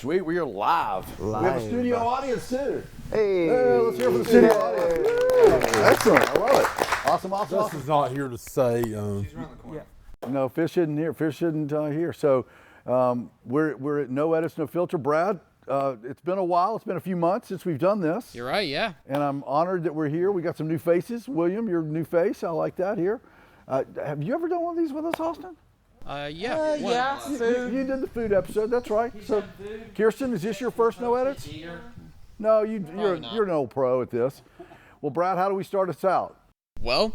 Sweet, we are live. We have a studio audience too. Hey, let's hear from the studio audience. Excellent, I love it. Awesome. Justin's not here to say. She's around the corner. No, Fish isn't here. Fish isn't here. So we're at No Edits, No Filter. Brad, it's been a while. It's been a few months since we've done this. You're right, yeah. And I'm honored that we're here. We got some new faces. William, you're a new face. I like that here. Have you ever done one of these with us, Austin? Yeah. You did the food episode. That's right. So, Kirsten, is this your first No Edits? No, you're an old pro at this. Well, Brad, how do we start us out? Well,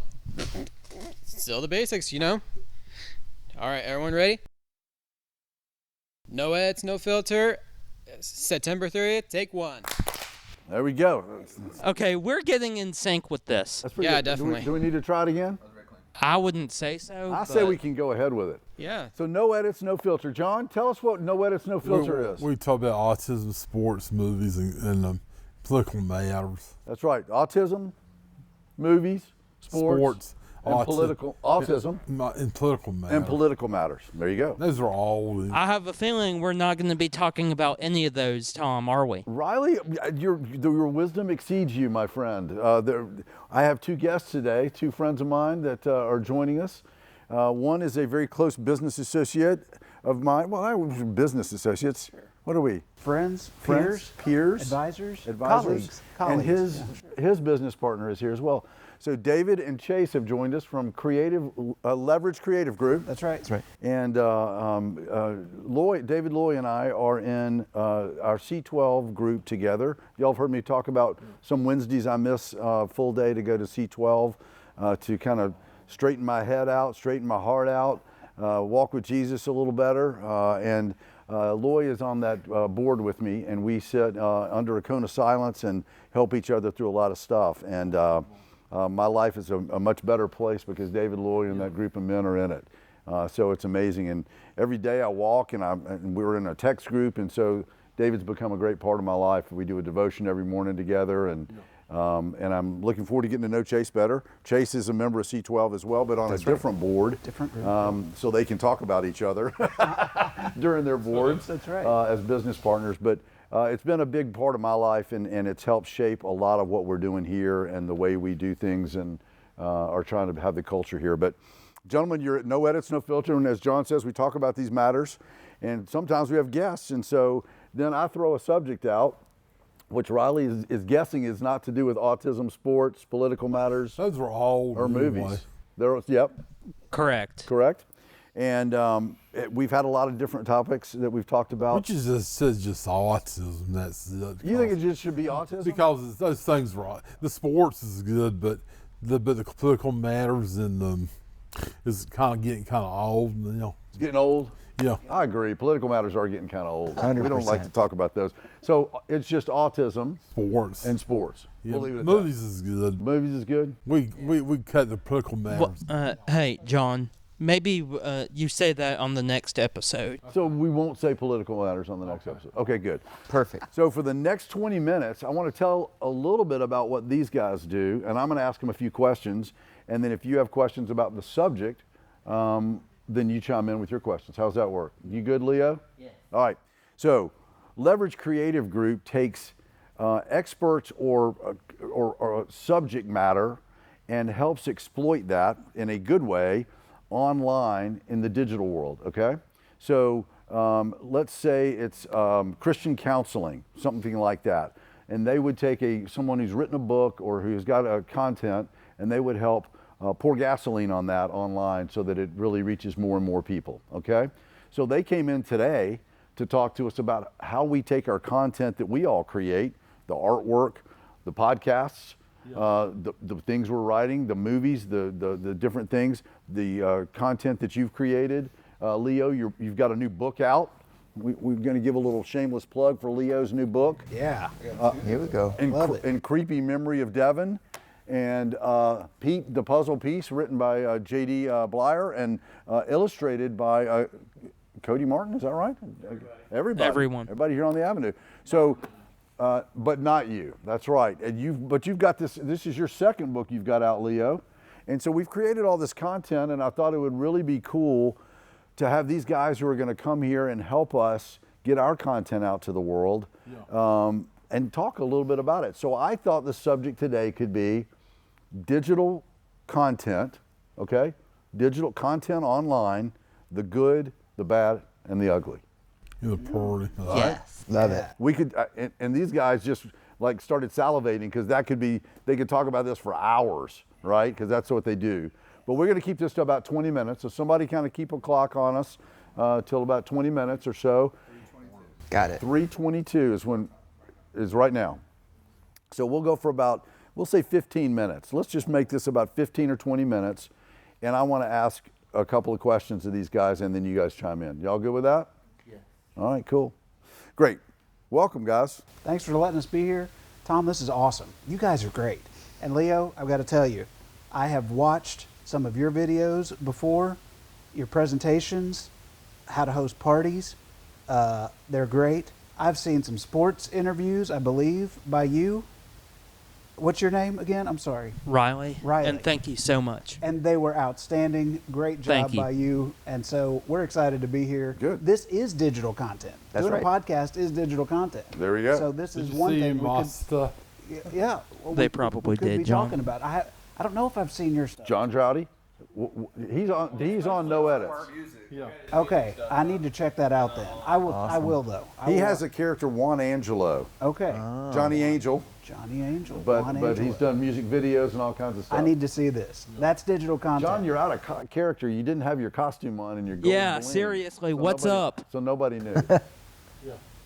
still the basics, you know. All right, everyone ready? No edits, no filter. September 30th, take one. There we go. okay, we're getting in sync with this. That's pretty Yeah, good. definitely. Do we need to try it again? I wouldn't say so. I say we can go ahead with it. Yeah. So No Edits, No Filter. John, tell us what No Edits, No Filter is. We talk about autism, sports, movies, and political matters. That's right. Autism, movies, sports and political autism and political matters. and political matters. There you go. Those are all. I have a feeling we're not going to be talking about any of those, Tom, are we? Riley, your wisdom exceeds you, my friend. I have two guests today, two friends of mine that are joining us. One is a very close business associate of mine. Well, I was business associates. What are we? Friends, peers, advisors, colleagues. And colleagues. his business partner is here as well. So David and Chase have joined us from Leverage Creative Group. That's right. That's right. And David Loy and I are in our C12 group together. Y'all have heard me talk about some Wednesdays I miss full day to go to C12 to kind of straighten my head out, straighten my heart out, walk with Jesus a little better. And Loy is on that board with me, and we sit under a cone of silence and help each other through a lot of stuff. And my life is a much better place because David Loy and that group of men are in it. So it's amazing. And every day I walk, and we're in a text group, and so David's become a great part of my life. We do a devotion every morning together, and I'm looking forward to getting to know Chase better. Chase is a member of C12 as well, but on a different board. Different group. So they can talk about each other during their boards. That's right. As business partners. But it's been a big part of my life, and it's helped shape a lot of what we're doing here and the way we do things, and are trying to have the culture here. But gentlemen, you're at No Edits, No Filter, and as John says, we talk about these matters, and sometimes we have guests, and so then I throw a subject out, which Riley is guessing is not to do with autism, sports, political matters, Those are all. or anyway. movies. Yep, Correct. correct. And we've had a lot of different topics that we've talked about. Which is just autism. That's it. You think it just should be autism? Because those things right. The sports is good, but the political matters and is kind of getting kind of old. You know. It's getting old. Yeah. I agree. Political matters are getting kind of old. 100%. We don't like to talk about those. So it's just autism Sports. and sports. yeah. We'll leave it at Movies is good. that. Movies is good. We cut the political matters. Hey, John, maybe you say that on the next episode. So we won't say political matters on the next episode. Okay, good. Perfect. So for the next 20 minutes, I want to tell a little bit about what these guys do, and I'm going to ask them a few questions, and then if you have questions about the subject, then you chime in with your questions. How's that work? You good, Leo? Yeah. All right. So Leverage Creative Group takes experts or subject matter and helps exploit that in a good way online in the digital world, okay? So let's say it's Christian counseling, something like that. And they would take someone who's written a book or who's got a content, and they would help pour gasoline on that online so that it really reaches more and more people, okay? So they came in today to talk to us about how we take our content that we all create, the artwork, the podcasts, the things we're writing, the movies, the different things, the content that you've created. Leo, you've got a new book out. We're going to give a little shameless plug for Leo's new book. Yeah. Here we go. Love it. In Creepy Memory of Devon. And Pete, the puzzle piece written by J.D. Blyer and illustrated by Cody Martin, is that right? Everybody. Everyone. Everybody here on the Avenue. So, but not you, that's right. And you've got this is your second book you've got out, Leo. And so we've created all this content, and I thought it would really be cool to have these guys who are gonna come here and help us get our content out to the world, and talk a little bit about it. So I thought the subject today could be digital content, okay? Digital content online, the good, the bad, and the ugly. The party. Yes. Love it. We could, and these guys just like started salivating because that could be, they could talk about this for hours, right? Because that's what they do. But we're going to keep this to about 20 minutes. So somebody kind of keep a clock on us till about 20 minutes or so. Got it. 3:22 is right now. So we'll go for about, we'll say 15 minutes. Let's just make this about 15 or 20 minutes. And I want to ask a couple of questions to these guys and then you guys chime in. Y'all good with that? Yeah. All right, cool. Great. Welcome, guys. Thanks for letting us be here. Tom, this is awesome. You guys are great. And Leo, I've got to tell you, I have watched some of your videos before, your presentations, how to host parties. They're great. I've seen some sports interviews, I believe, by you. What's your name again? I'm sorry. Riley. Riley. And thank you so much. And they were outstanding. Great job Thank you. by you. And so we're excited to be here. Good. This is digital content. That's Doing right. a podcast is digital content. There we go. So this Did is you one see thing we my could, stuff? yeah. well, They we probably could did, be John. talking about. I don't know if I've seen your stuff. John Trouty, he's on No Edits. Yeah. Okay, I need to check that out then. I will. I will though. I He will. has a character, Juan Angelo, Okay, Johnny Angel, Johnny Angel. but Juan but Angelo. he's done music videos and all kinds of stuff. I need to see this. That's digital content. John, you're out of character. You didn't have your costume on and your gold Yeah, bling. seriously, what's up? So nobody knew.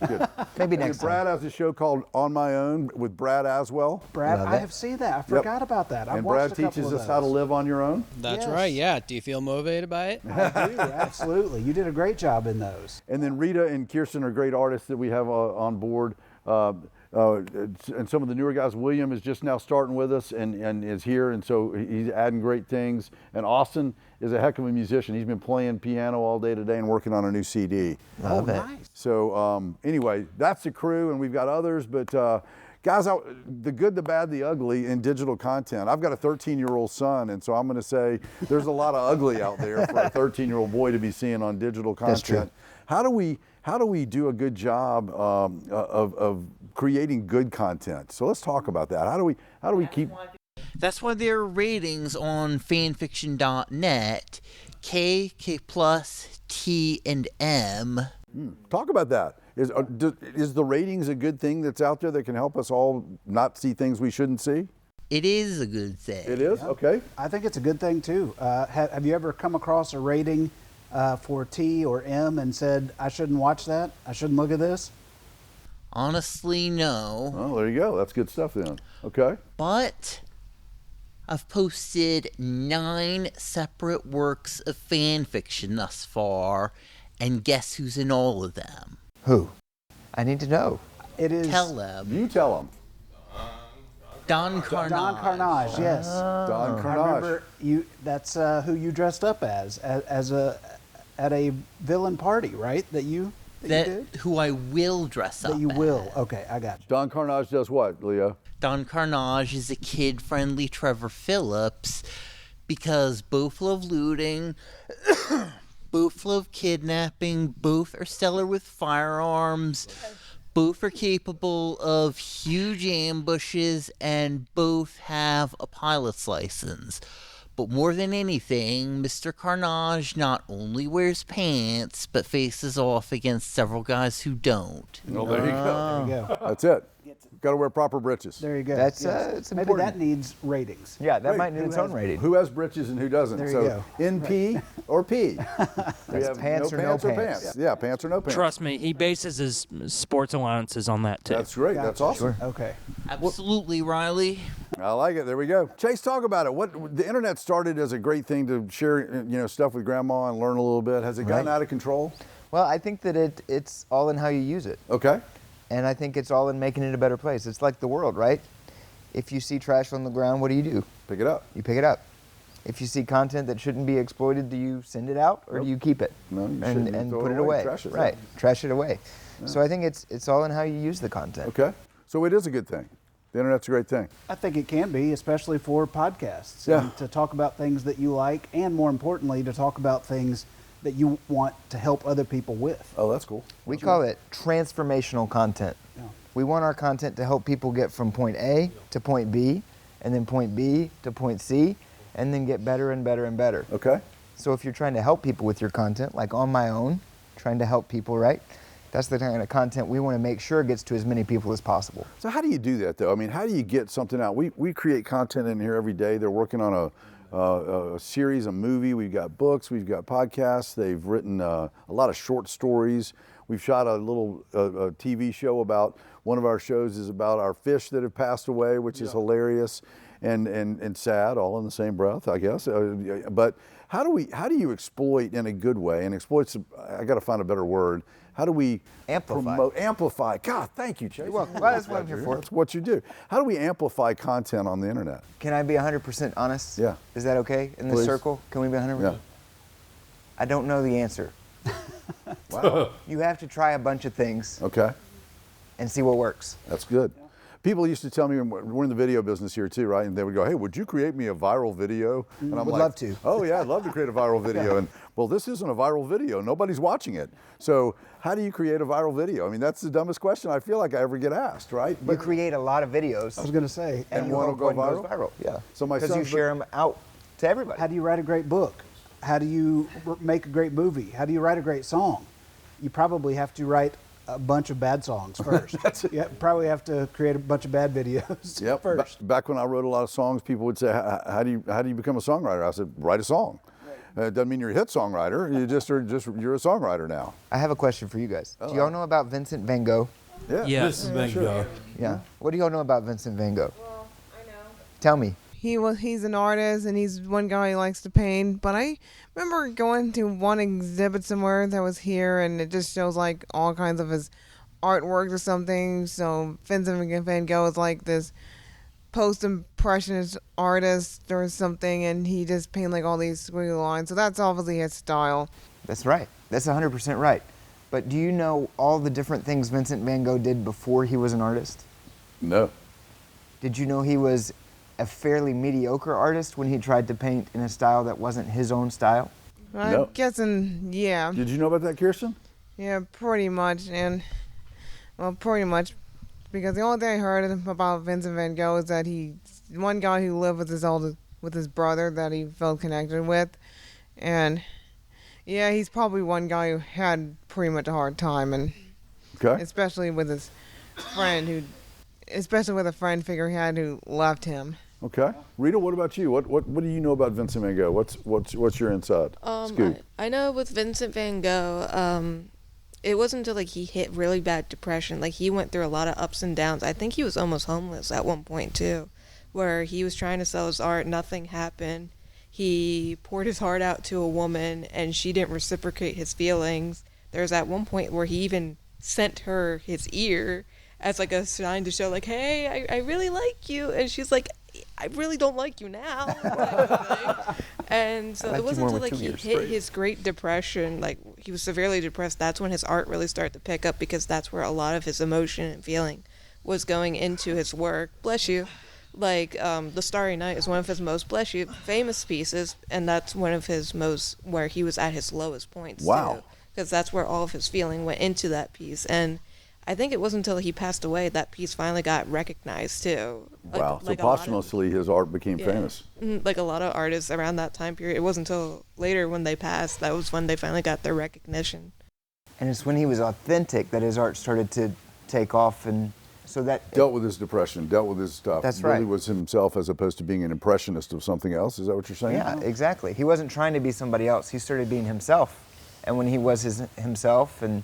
Good. Maybe And next Brad time. has a show called On My Own with Brad Aswell. Brad, Love I it. have seen that. I forgot about that. I've And watched Brad a couple teaches of us how to those. live on your own. That's Yes. right. Yeah. Do you feel motivated by it? I do, absolutely. You did a great job in those. And then Rita and Kirsten are great artists that we have on board. And some of the newer guys, William is just now starting with us and is here, and so he's adding great things. And Austin is a heck of a musician. He's been playing piano all day today and working on a new CD. Love it. Nice. So anyway, that's the crew, and we've got others. But guys, the good, the bad, the ugly in digital content. I've got a 13-year-old son, and so I'm going to say there's a lot of ugly out there for a 13-year-old boy to be seeing on digital content. That's true. How do we do a good job of creating good content? So let's talk about that. How do we keep? That's why there are ratings on fanfiction.net, K plus, T, and M. Talk about that. Is the ratings a good thing that's out there that can help us all not see things we shouldn't see? It is a good thing. It is? Okay. I think it's a good thing too. Have you ever come across a rating for T or M and said, I shouldn't watch that? I shouldn't look at this? Honestly, no. Oh, there you go. That's good stuff then. Okay. But I've posted 9 separate works of fan fiction thus far, and guess who's in all of them? Who? I need to know. It is Tell them. You tell them. Don Carnage. Don Carnage, yes. Don I Carnage. remember you. That's who you dressed up as at a villain party, right? That you did. Who I will dress up That you will. as. Okay, I got you. Don Carnage does what, Leo? Don Carnage is a kid-friendly Trevor Phillips because both love looting, both love kidnapping, both are stellar with firearms, both are capable of huge ambushes, and both have a pilot's license. But more than anything, Mr. Carnage not only wears pants, but faces off against several guys who don't. Oh, there you go. There you go. That's it. Got to wear proper britches. There you go. That's, Yes. it's Maybe important. that needs ratings. Yeah, that Great. might need its own rating. Who has britches and who doesn't? There you so go. NP or P? We have pants or no pants. Yeah, pants or no pants. Trust me, he bases his sports allowances on that too. That's great. That's awesome. Okay. Absolutely, Riley. I like it. There we go. Chase, talk about it. What the internet started as a great thing to share, stuff with grandma and learn a little bit. Has it gotten Right. out of control? Well, I think that it's all in how you use it. Okay. And I think it's all in making it a better place. It's like the world, right? If you see trash on the ground, what do? Pick it up. You pick it up. If you see content that shouldn't be exploited, do you send it out or Nope. do you keep it? No, you and shouldn't. and Throw put it it away. away. Trash it. Right. Trash it away. So I think it's all in how you use the content. Okay. So it is a good thing. The internet's a great thing. I think it can be, especially for podcasts. Yeah. And to talk about things that you like, and more importantly, to talk about things that you want to help other people with. Oh, that's cool. We call it transformational content. Yeah. We want our content to help people get from point A to point B, and then point B to point C, and then get better and better and better. Okay. So if you're trying to help people with your content, like On My Own, trying to help people, right? That's the kind of content we want to make sure gets to as many people as possible. So how do you do that, though? I mean, how do you get something out? We create content in here every day. They're working on a series, a movie. We've got books. We've got podcasts. They've written a lot of short stories. We've shot a little a TV show about, one of our shows is about our fish that have passed away, which is hilarious and sad, all in the same breath, I guess. But how do you exploit in a good way? And exploit's, I got to find a better word. How do we amplify? God, thank you, Chase. You're welcome. Well, that's what I'm here for. That's what you do. How do we amplify content on the internet? Can I be 100% honest? Yeah. Is that okay in this Please. circle? Can we be 100%? Yeah. I don't know the answer. Wow. You have to try a bunch of things Okay. and see what works. That's good. People used to tell me, we're in the video business here too, right? And they would go, hey, would you create me a viral video? And I'm Would like, love to. Oh yeah, I'd love to create a viral video. And well, this isn't a viral video. Nobody's watching it. So how do you create a viral video? I mean, that's the dumbest question I feel like I ever get asked, right? You create a lot of videos. I was going to say, and And you one hope will go one goes viral? viral. Yeah. So my because you son's- share them out to everybody. how do you write a great book? How do you make a great movie? How do you write a great song? You probably have to write a bunch of bad songs first. You probably have to create a bunch of bad videos Yep. first. Back when I wrote a lot of songs, people would say, how do you become a songwriter? I said, write a song. It doesn't mean you're a hit songwriter. You you're a songwriter now. I have a question for you guys. Do y'all know about Vincent Van Gogh? Yeah. Yes. This is Van Gogh. Yeah. What do y'all know about Vincent Van Gogh? Well, I know. Tell me. He's an artist and he's one guy who likes to paint, but I remember going to one exhibit somewhere that was here and it just shows like all kinds of his artwork or something. So Vincent Van Gogh is like this post-impressionist artist or something, and he just painted like all these squiggly lines. So that's obviously his style. That's right. That's 100% right. But do you know all the different things Vincent Van Gogh did before he was an artist? No. Did you know he was a fairly mediocre artist when he tried to paint in a style that wasn't his own style? I'm No. guessing, yeah. Did you know about that, Kirsten? Yeah, pretty much, pretty much, because the only thing I heard about Vincent Van Gogh is that he's one guy who lived with his brother that he felt connected with, and yeah, he's probably one guy who had pretty much a hard time, and Okay. especially with his friend especially with a friend figure he had who left him. Okay. Rita, what about you? What do you know about Vincent Van Gogh? What's your inside scoop? I know with Vincent Van Gogh, it wasn't until like he hit really bad depression. Like he went through a lot of ups and downs. I think he was almost homeless at one point too, where he was trying to sell his art, nothing happened. He poured his heart out to a woman and she didn't reciprocate his feelings. There was at one point where he even sent her his ear as like a sign to show like, hey, I really like you. And she's like, I really don't like you now. type of thing. And so I like it you wasn't more until with like 2 he ears. hit his Great Depression, like he was severely depressed, that's when his art really started to pick up, because that's where a lot of his emotion and feeling was going into his work. Bless you. Like The Starry Night is one of his most, bless you, famous pieces, and that's one of his most, where he was at his lowest points. Wow. Because that's where all of his feeling went into that piece. And I think it wasn't until he passed away that piece finally got recognized too. Wow. So a lot of- posthumously, his art became yeah. famous. Like a lot of artists around that time period, it wasn't until later when they passed that was when they finally got their recognition. And it's when he was authentic that his art started to take off, and so that Dealt with his depression, dealt with his stuff. That's Really right. was himself as opposed to being an impressionist of something else. Is that what you're saying? yeah, exactly. He wasn't trying to be somebody else. He started being himself. And when he was himself and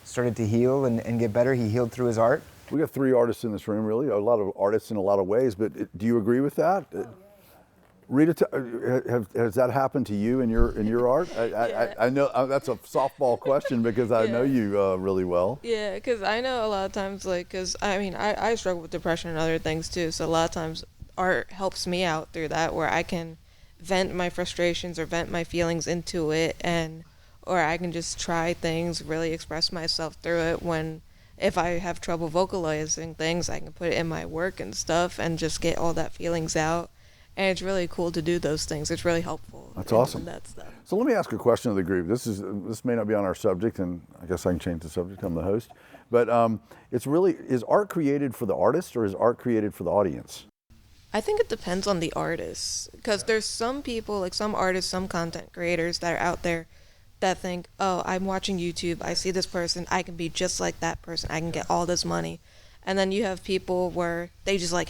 started to heal and get better, he healed through his art. We got 3 artists in this room, really. A lot of artists in a lot of ways, but do you agree with that? Rita, has that happened to you in your art? I know that's a softball question because I know you really well. Yeah, because I know a lot of times, like, because I mean, I struggle with depression and other things too, so a lot of times art helps me out through that, where I can vent my frustrations or vent my feelings into it, or I can just try things, really express myself through it. If I have trouble vocalizing things, I can put it in my work and stuff and just get all that feelings out. and it's really cool to do those things. It's really helpful. That's in awesome. That stuff. So let me ask a question of the group. This may not be on our subject, and I guess I can change the subject. I'm the host, but is art created for the artist or is art created for the audience? I think it depends on the artist, because there's some people, like some artists, some content creators that are out there that think, oh, I'm watching YouTube, I see this person, I can be just like that person, I can get all this money. And then you have people where they just like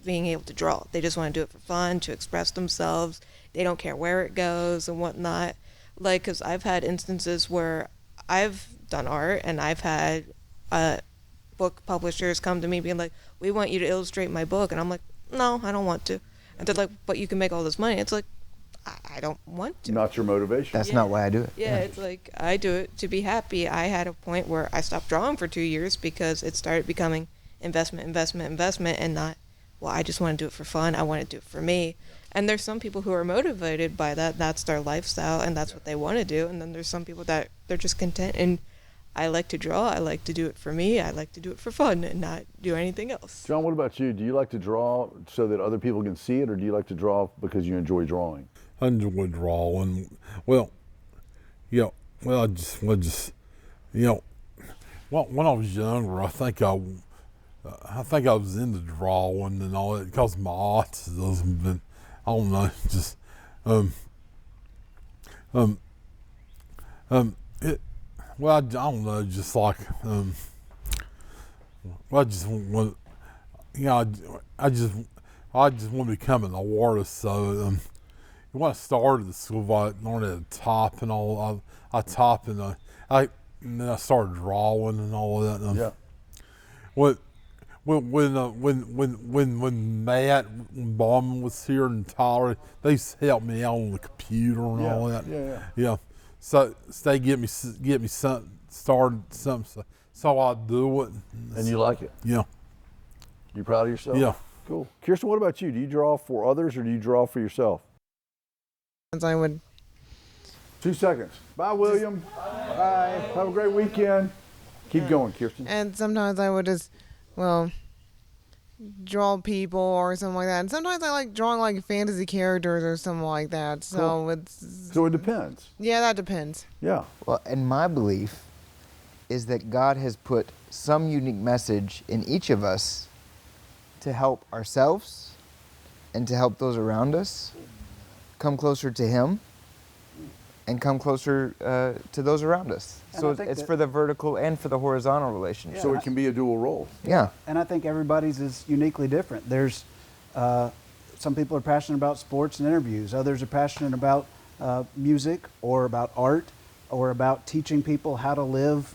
being able to draw. They just want to do it for fun, to express themselves. They don't care where it goes and whatnot. Like, because I've had instances where I've done art and I've had book publishers come to me being like, we want you to illustrate my book. And I'm like, no, I don't want to. And they're like, but you can make all this money. It's like, I don't want to. Not your motivation. That's not why I do it. Yeah, it's like I do it to be happy. I had a point where I stopped drawing for 2 years because it started becoming investment, and not, well, I just want to do it for fun. I want to do it for me. And there's some people who are motivated by that. That's their lifestyle, and that's what they want to do. And then there's some people that they're just content. And I like to draw. I like to do it for me. I like to do it for fun and not do anything else. John, what about you? Do you like to draw so that other people can see it, or do you like to draw because you enjoy drawing? I enjoy drawing. Well, yeah. Well, I just you know, when I was younger, I think I was into drawing and all that because my autism. And I don't know, just it. Well, I don't know, just like well, I just want, you know, I just want to become an artist. So when I started the school, I learned how to top and all. I top and then I started drawing and all of that. Yeah. When Matt Bauman was here and Tyler, they used to help me out on the computer and all that. Yeah. So they get me something started something. So I do it. And you like it? Yeah. You proud of yourself? Yeah. Cool. Kirsten, what about you? Do you draw for others or do you draw for yourself? I would. 2 seconds. Bye, William. Bye. Have a great weekend. Keep going, Kirsten. And sometimes I would just, well, draw people or something like that. And sometimes I like drawing like fantasy characters or something like that. So Cool. So it depends. Yeah, that depends. Yeah. Well, and my belief is that God has put some unique message in each of us to help ourselves and to help those around us come closer to Him and come closer to those around us. And So I think it's that- for the vertical and for the horizontal relationship. So it can be a dual role. Yeah. And I think everybody's is uniquely different. There's some people are passionate about sports and interviews. Others are passionate about music or about art or about teaching people how to live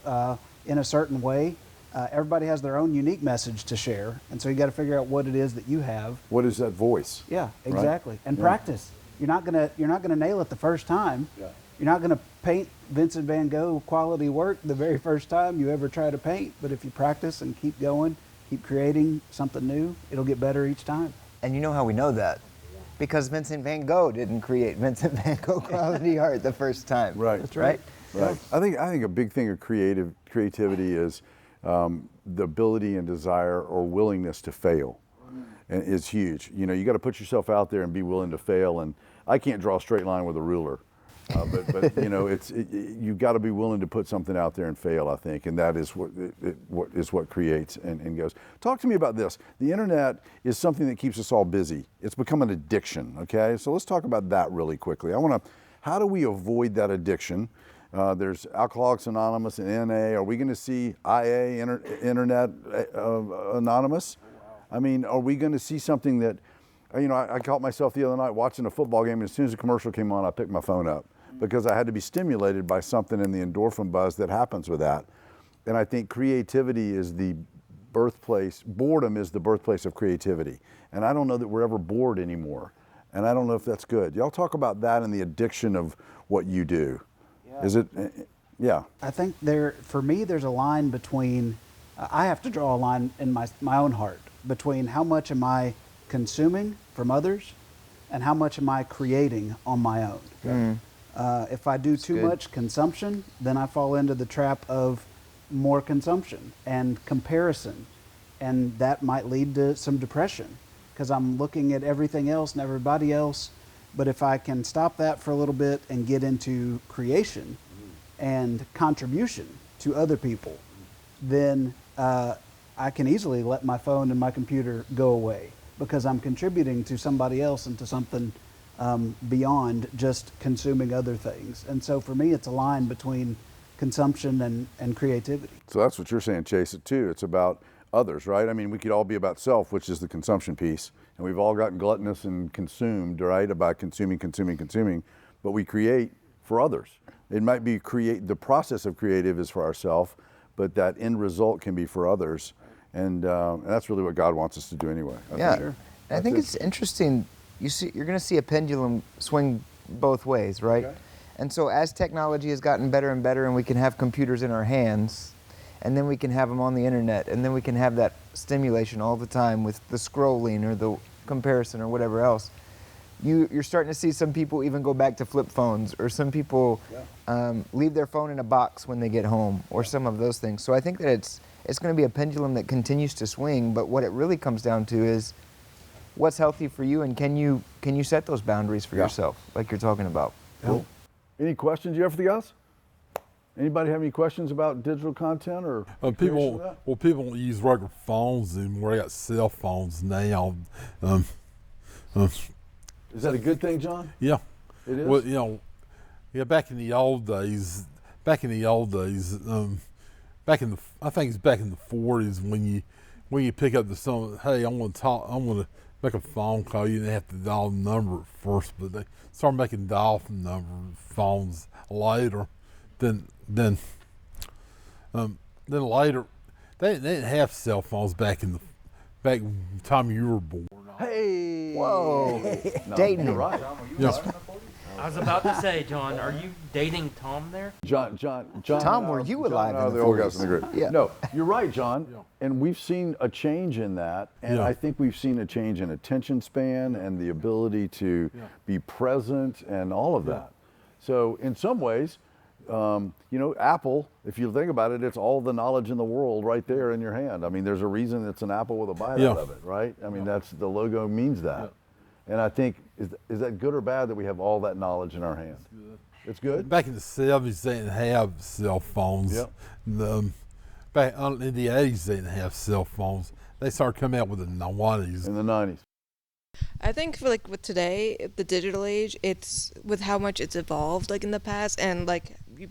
in a certain way. Everybody has their own unique message to share, and so you got to figure out what it is that you have. What is that voice? Yeah, exactly. And Yeah. practice. You're not gonna nail it the first time. Yeah. You're not gonna paint Vincent van Gogh quality work the very first time you ever try to paint. But if you practice and keep going, keep creating something new, it'll get better each time. And you know how we know that? Because Vincent van Gogh didn't create Vincent van Gogh quality art the first time. Right. That's right. Right. I think a big thing of creativity is the ability and desire or willingness to fail, and it's huge. You know, you got to put yourself out there and be willing to fail. And I can't draw a straight line with a ruler, but you know, you've got to be willing to put something out there and fail. I think, and that is what creates and goes. Talk to me about this. The internet is something that keeps us all busy. It's become an addiction. Okay, so let's talk about that really quickly. How do we avoid that addiction? There's Alcoholics Anonymous and NA. Are we going to see IA, Internet Anonymous? I mean, are we going to see something that, you know, I caught myself the other night watching a football game, and as soon as the commercial came on, I picked my phone up because I had to be stimulated by something in the endorphin buzz that happens with that. And I think creativity is the birthplace, boredom is the birthplace of creativity. And I don't know that we're ever bored anymore. And I don't know if that's good. Y'all talk about that and the addiction of what you do. Is it? Yeah. I think for me, there's a line between, I have to draw a line in my own heart between how much am I consuming from others and how much am I creating on my own. If I do too much consumption, then I fall into the trap of more consumption and comparison, and that might lead to some depression. because I'm looking at everything else and everybody else. But if I can stop that for a little bit and get into creation and contribution to other people, then I can easily let my phone and my computer go away because I'm contributing to somebody else and to something beyond just consuming other things. And so for me, it's a line between consumption and creativity. So that's what you're saying, Chase, it too. It's about others, right? I mean, we could all be about self, which is the consumption piece. And we've all gotten gluttonous and consumed, right? About consuming, but we create for others. It might be the process of creative is for ourselves, but that end result can be for others. And that's really what God wants us to do anyway. I think it's interesting. You're going to see a pendulum swing both ways, right? Okay. And so as technology has gotten better and better, and we can have computers in our hands, and then we can have them on the internet, and then we can have that stimulation all the time with the scrolling or the comparison or whatever else. You're starting to see some people even go back to flip phones, or some people leave their phone in a box when they get home, or some of those things. So I think that it's going to be a pendulum that continues to swing, but what it really comes down to is what's healthy for you, and can you set those boundaries for yourself, like you're talking about. Cool. Any questions you have for the guys? Anybody have any questions about digital content or people don't use regular phones anymore. They got cell phones now. Is that a good thing, John? Yeah. It is? Well, back in the old days, I think it's back in the 40s when you pick up the phone, hey, I want to make a phone call. You didn't have to dial the number at first, but they started making dial number phones later. Then later, they didn't have cell phones back the time you were born. Hey! Whoa! No, Dating. You're right. Yeah. I was about to say, John, are you dating Tom there? John. Tom, were you alive in the old 40s? guys in the group. Yeah. No, you're right, John. Yeah. And we've seen a change in that, and I think we've seen a change in attention span and the ability to be present and all of that. So in some ways, Apple, if you think about it, it's all the knowledge in the world right there in your hand. I mean, there's a reason it's an apple with a bite out of it, right? I mean, that's the logo means that. Yeah. And I think, is that good or bad that we have all that knowledge in our hand? It's good. Back in the 70s, they didn't have cell phones. Yep. Back in the 80s, they didn't have cell phones. They started coming out with the 90s. In the 90s. I think for with today, the digital age, it's with how much it's evolved in the past, and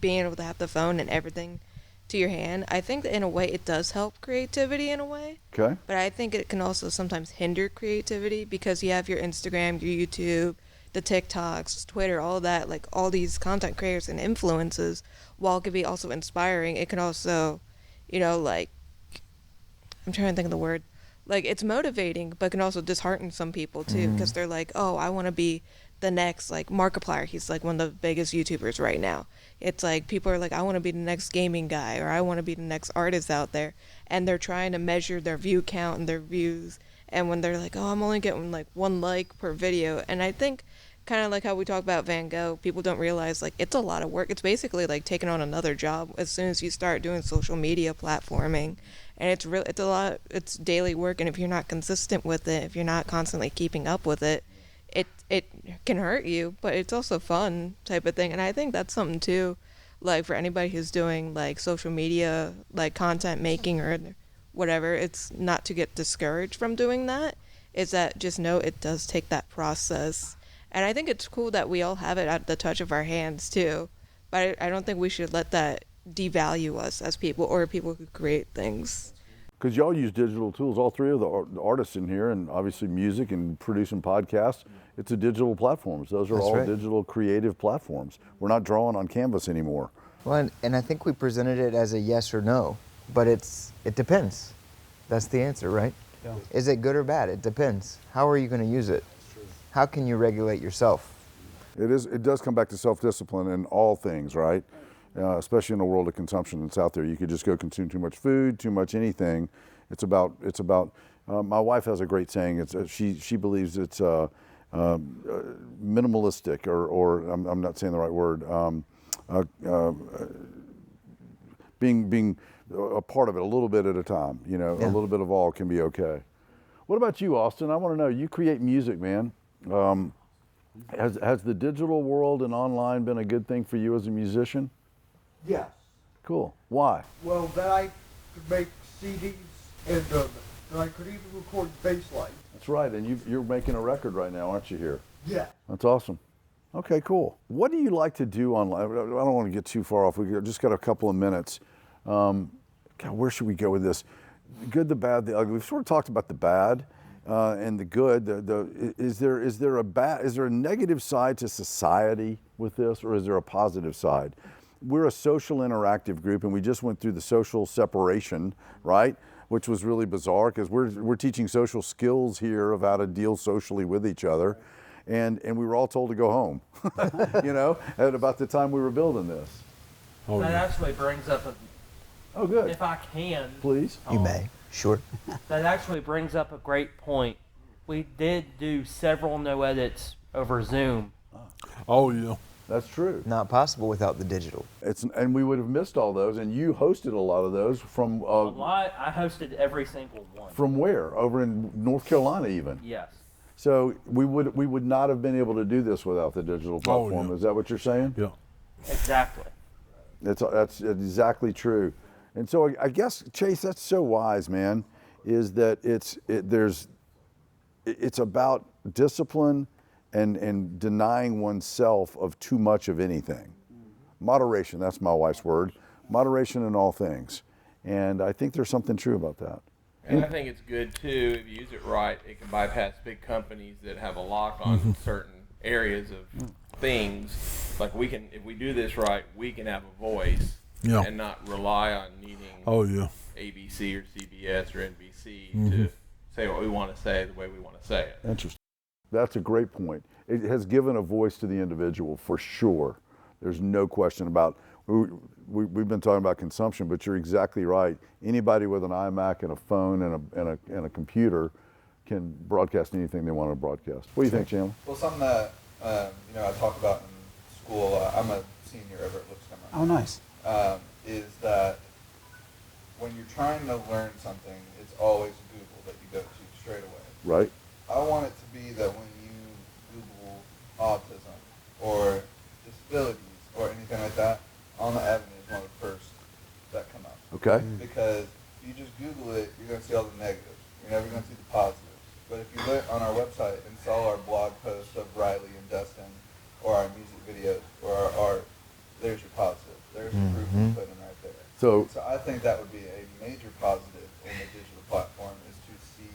being able to have the phone and everything to your hand, I think that in a way it does help creativity in a way. Okay. But I think it can also sometimes hinder creativity because you have your Instagram, your YouTube, the TikToks, Twitter, all that, all these content creators and influences, while it can be also inspiring, it can also, I'm trying to think of the word. It's motivating, but can also dishearten some people too, because they're like, oh, I want to be the next Markiplier. He's one of the biggest YouTubers right now. It's people are I want to be the next gaming guy, or I want to be the next artist out there, and they're trying to measure their view count and their views. And when they're oh, I'm only getting 1 like per video, and I think kind of how we talk about Van Gogh, people don't realize it's a lot of work. It's basically taking on another job as soon as you start doing social media platforming. And it's daily work, and if you're not consistent with it, if you're not constantly keeping up with it, it can hurt you, but it's also fun type of thing. And I think that's something too, for anybody who's doing social media, content making or whatever, it's not to get discouraged from doing that. Is that just know it does take that process. And I think it's cool that we all have it at the touch of our hands too, but I don't think we should let that devalue us as people or people who create things. Because y'all use digital tools, all three of the artists in here, and obviously music and producing podcasts. It's a digital platforms. Those are all digital creative platforms. We're not drawing on canvas anymore. Well, and I think we presented it as a yes or no, but it depends. That's the answer, right? Yeah. Is it good or bad? It depends. How are you going to use it? How can you regulate yourself? It does come back to self-discipline in all things, right? Especially in a world of consumption that's out there. You could just go consume too much food, too much anything. It's about. My wife has a great saying. She believes it's minimalistic, or I'm not saying the right word. Being a part of it a little bit at a time. A little bit of all can be okay. What about you, Austin? I want to know. You create music, man. Has the digital world and online been a good thing for you as a musician? Yes. Cool. Why? Well, that I could make CDs and that I could even record bass lines. That's right. And you're making a record right now, aren't you? Here. Yeah. That's awesome. Okay, cool. What do you like to do online? I don't want to get too far off. We just got a couple of minutes. God, where should we go with this? The good, the bad, the ugly. We've sort of talked about the bad and the good. Is there a negative side to society with this, or is there a positive side? We're a social interactive group, and we just went through the social separation, right? Which was really bizarre because we're teaching social skills here of how to deal socially with each other. And we were all told to go home, at about the time we were building this. Oh, That yeah. actually brings up Oh, good. if I can. Please. You may. Sure. That actually brings up a great point. We did do several no edits over Zoom. Oh, yeah. That's true. Not possible without the digital. And we would have missed all those. And you hosted a lot of those from A lot. I hosted every single one. from where? Over in North Carolina, even. Yes. So we would not have been able to do this without the digital platform. yeah. Is that what you're saying? Yeah. Exactly. That's exactly true. And so I guess, Chase, that's so wise, man. Is that it's about discipline and denying oneself of too much of anything. Moderation, that's my wife's word. Moderation in all things. And I think there's something true about that. And I think it's good too, if you use it right, it can bypass big companies that have a lock on certain areas of things. Like if we do this right, we can have a voice Yeah. and not rely on needing Oh, yeah. ABC or CBS or NBC to say what we want to say the way we want to say it. Interesting. That's a great point. It has given a voice to the individual for sure. There's no question about. We've been talking about consumption, but you're exactly right. Anybody with an iMac and a phone and a computer can broadcast anything they want to broadcast. What do you think, Chandler? Well, something that I talk about in school. I'm a senior over at Lipscomb. Oh, nice. Is that when you're trying to learn something, it's always Google that you go to straight away. Right. I want it to be that when you Google autism or disabilities or anything like that, On the Avenue is one of the first that come up. Okay. Because if you just Google it, you're going to see all the negatives. You're never going to see the positives. But if you look on our website and saw our blog posts of Riley and Dustin, or our music videos, or our art, there's your positive. There's the proof we put in right there. So I think that would be a major positive in the digital platform, is to see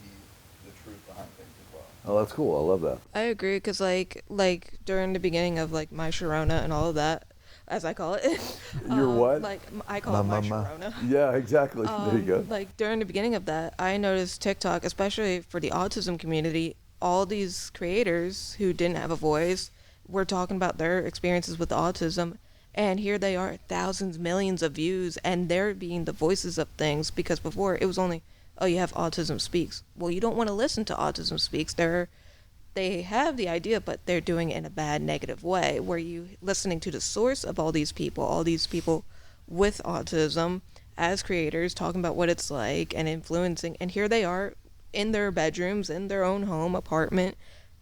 the truth behind things as well. Oh, that's cool. I love that. I agree because like during the beginning of like my Sharona and all of that, as I call it. Your what? Like I call it my Sharona. Yeah, exactly. There you go. Like during the beginning of that, I noticed TikTok, especially for the autism community, all these creators who didn't have a voice were talking about their experiences with autism, and here they are, thousands, millions of views, and they're being the voices of things, because before it was only, oh, you have Autism Speaks. Well, you don't want to listen to Autism Speaks. They have the idea, but they're doing it in a bad, negative way, where you listening to the source of all these people with autism as creators, talking about what it's like and influencing. And here they are in their bedrooms, in their own home, apartment.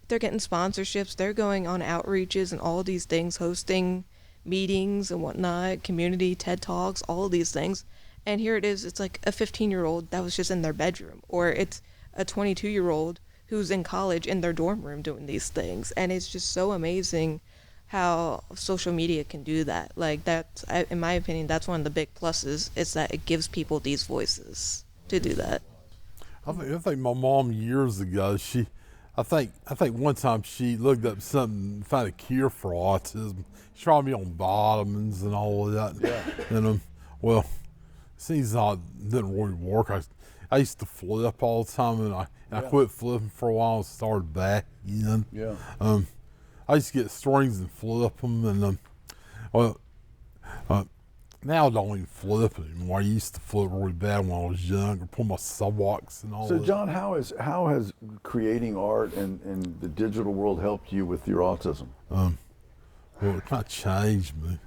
They're getting sponsorships. They're going on outreaches and all these things, hosting meetings and whatnot, community, TED Talks, all of these things. And here it is. It's like a 15-year-old that was just in their bedroom, or it's a 22-year-old who's in college in their dorm room doing these things. And it's just so amazing how social media can do that. Like that, in my opinion, that's one of the big pluses, is that it gives people these voices to do that. I think my mom years ago, I think one time she looked up something, found a cure for autism. She tried me on vitamins and all of that. Yeah. And well, it seems like it didn't really work. I used to flip all the time, and I quit flipping for a while and started back again. Yeah. I used to get strings and flip them, and now I don't even flip anymore. I used to flip really bad when I was younger, pull my subwalks and all So that. John, how has creating art and the digital world helped you with your autism? Well, it kind of changed me.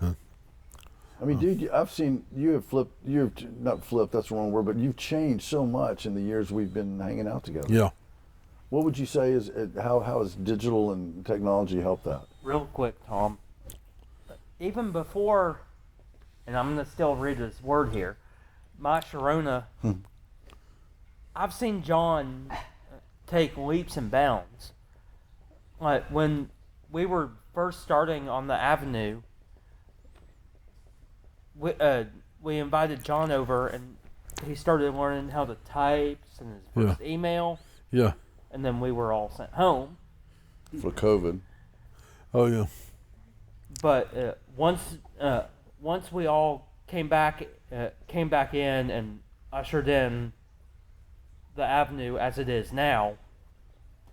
I mean, dude, I've seen you have flipped. You've not flipped. That's the wrong word, but you've changed so much in the years we've been hanging out together. Yeah. What would you say is how has digital and technology helped that? Real quick, Tom. Even before, and I'm going to still read this word here, my Sharona, I've seen John take leaps and bounds. Like when we were first starting on the avenue, we invited John over and he started learning how to type and his first email. Yeah. And then we were all sent home. For COVID. Oh yeah. But once we all came back in and ushered in the avenue as it is now,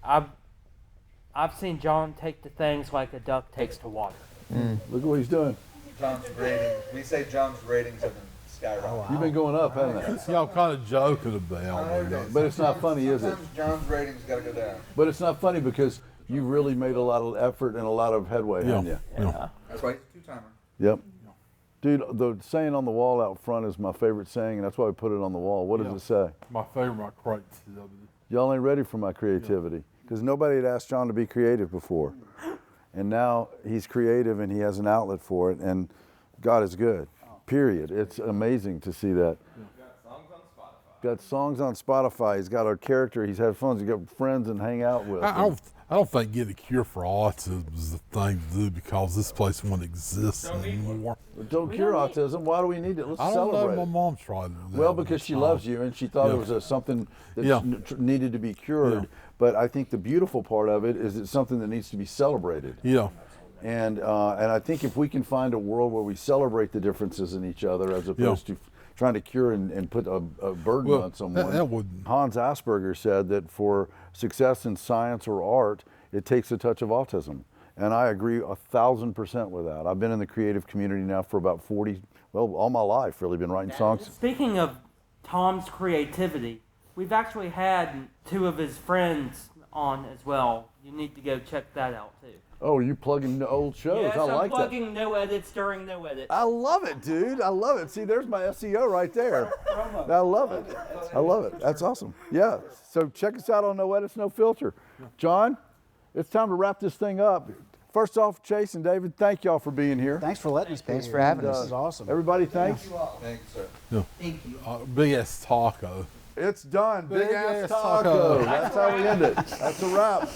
I've seen John take to things like a duck takes to water. Look at what he's doing. John's ratings. We say John's ratings have been skyrocketing. You've been going up, haven't you? Y'all kind of joking about it. But it's not funny, is it? Sometimes John's ratings got to go down. But it's not funny because you really made a lot of effort and a lot of headway, haven't you? Yeah. That's why he's a two-timer. Yep. Dude, the saying on the wall out front is my favorite saying, and that's why we put it on the wall. What does it say? My favorite creativity. Y'all ain't ready for my creativity. Because nobody had asked John to be creative before. And now he's creative and he has an outlet for it, and God is good. Period. It's amazing to see that. Got songs on Spotify. He's got a character. He's had fun. He's got friends and hang out with. I don't think getting a cure for autism is the thing to do because this place won't exist anymore. Don't cure autism. Why do we need it? Let's I don't celebrate know. it. My mom tried it. Well, because she loves you and she thought it was something that needed to be cured. Yeah. But I think the beautiful part of it is it's something that needs to be celebrated. Yeah. And I think if we can find a world where we celebrate the differences in each other as opposed to trying to cure and put a burden on someone. That would. Hans Asperger said that for success in science or art, it takes a touch of autism. And I agree 1,000% with that. I've been in the creative community now for about all my life, really been writing songs. Speaking of Tom's creativity, we've actually had 2 of his friends on as well. You need to go check that out too. Oh, you plugging the old shows. Yes, I like I'm plugging no edits during no edits. I love it, dude. I love it. See, there's my SEO right there. I love it. I love it. That's awesome. Yeah. So check us out on No Edits, No Filter. John, it's time to wrap this thing up. First off, Chase and David, thank y'all for being here. Thanks for letting us be Thanks here. for having This us. is awesome. Everybody, thanks. Thank you, sir. Yeah. Thank you. Big ass taco. It's done. Big ass ass taco. taco. That's how we end it. That's a wrap.